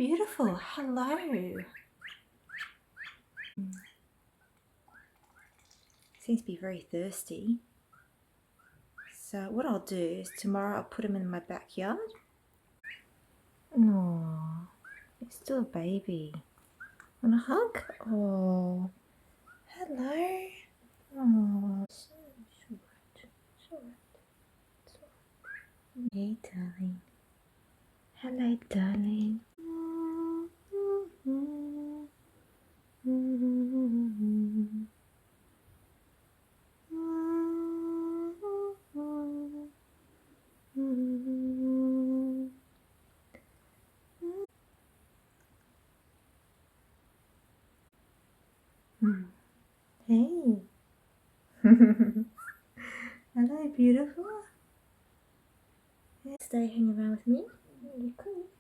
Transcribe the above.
beautiful. Hello. Seems to be very thirsty. So what I'll do is tomorrow I'll put him in my backyard. No, he's still a baby. Want a hug? Oh, hello. Oh, it's alright. It's alright. Hey, darling. Hello, darling. Hey. Hello, beautiful. Stay hanging around with me. You could.